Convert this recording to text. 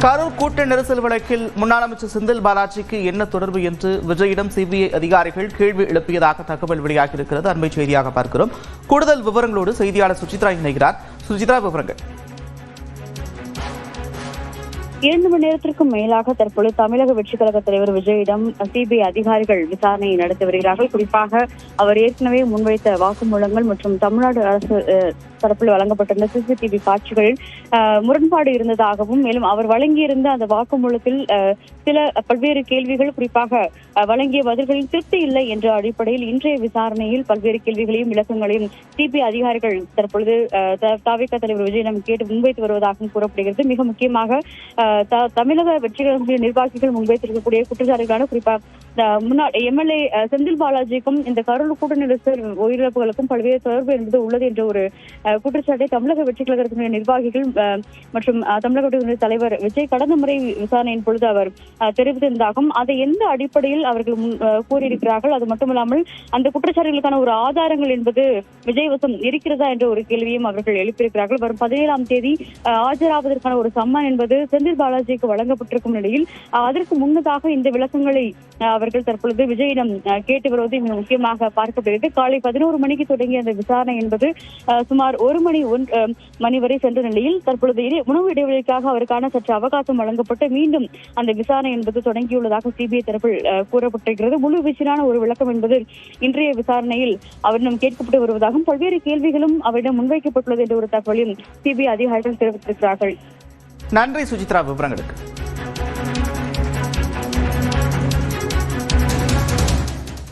கரூர் கூட்ட நெரிசல் வழக்கில் முன்னாள் அமைச்சர் செந்தில் பாலாஜிக்கு என்ன தொடர்பு என்று விஜயிடம் சிபிஐ அதிகாரிகள் கேள்வி எழுப்பியதாக தகவல் வெளியாகியிருக்கிறது. அண்மை செய்தியாக பார்க்கிறோம். கூடுதல் விவரங்களோடு செய்தியாளர் சுசித்ரா இணைகிறார். சுசித்ரா, விவரங்கள். 2 மணி நேரத்திற்கும் மேலாக தற்பொழுது தமிழக வெற்றிக் கழக தலைவர் விஜயிடம் சிபிஐ அதிகாரிகள் விசாரணையை நடத்தி வருகிறார்கள். குறிப்பாக அவர் ஏற்கனவே முன்வைத்த வாக்குமூலங்கள் மற்றும் தமிழ்நாடு அரசு தரப்பில் வழங்கப்பட்டிருந்த சிசிடிவி காட்சிகளில் முரண்பாடு இருந்ததாகவும், மேலும் அவர் வழங்கியிருந்த அந்த வாக்குமூலத்தில் சில பல்வேறு கேள்விகள், குறிப்பாக வழங்கிய பதில்களில் திருப்தி இல்லை என்ற அடிப்படையில் இன்றைய விசாரணையில் பல்வேறு கேள்விகளையும் விளக்கங்களையும் சிபிஐ அதிகாரிகள் தற்பொழுது தவிக தலைவர் விஜயிடம் கேட்டு முன்வைத்து வருவதாகவும் கூறப்படுகிறது. மிக முக்கியமாக தமிழக வெற்றிக் கழகத்தின் நிர்வாகிகள் முன்வைத்திருக்கக்கூடிய குற்றச்சாட்டுகளான குறிப்பாக முன்னாள் எம்எல்ஏ செந்தில் பாலாஜிக்கும் இந்த கரூர் கூட்ட நெரிசல் உயிரிழப்புகளுக்கும் பல்வேறு தொடர்பு என்பது உள்ளது என்ற ஒரு குற்றச்சாட்டை தமிழக வெற்றிக் கழகத்தினுடைய நிர்வாகிகள் மற்றும் தமிழக தலைவர் விஜய் கடந்த முறை விசாரணையின் பொழுது அவர் தெரிவித்திருந்தாகவும், அதை எந்த அடிப்படையில் அவர்கள் கூறியிருக்கிறார்கள், அது மட்டுமல்லாமல் அந்த குற்றச்சாட்டுகளுக்கான ஒரு ஆதாரங்கள் என்பது விஜய் வசம் இருக்கிறதா என்ற ஒரு கேள்வியும் அவர்கள் எழுப்பியிருக்கிறார்கள். வரும் 17ஆம் தேதி ஆஜராவதற்கான ஒரு சம்மன் என்பது செந்தில் பாலாஜிக்கு வழங்கப்பட்டிருக்கும் நிலையில் அதற்கு முன்னதாக இந்த விளக்கங்களை அவர்கள் தற்பொழுது விஜயிடம் கேட்டு வருவது மிக முக்கியமாக பார்க்கப்படுகிறது. காலை 11 மணிக்கு தொடங்கிய அந்த விசாரணை என்பது சுமார் 1 மணி வரை சென்ற நிலையில் தற்பொழுது உணவு இடைவெளிக்காக அவருக்கான சற்று அவகாசம் வழங்கப்பட்டு மீண்டும் அந்த விசாரணை என்பது தொடங்கியுள்ளதாக சிபிஐ தரப்பில் கூறப்பட்டிருக்கிறது. முழு வீச்சிலான ஒரு விளக்கம் என்பது இன்றைய விசாரணையில் அவரிடம் கேட்கப்பட்டு வருவதாகவும், பல்வேறு கேள்விகளும் அவரிடம் முன்வைக்கப்பட்டுள்ளது என்ற ஒரு தகவலையும் சிபிஐ அதிகாரிகள் தெரிவித்திருக்கிறார்கள். நன்றி சுசித்ரா, விவரங்களுக்கு.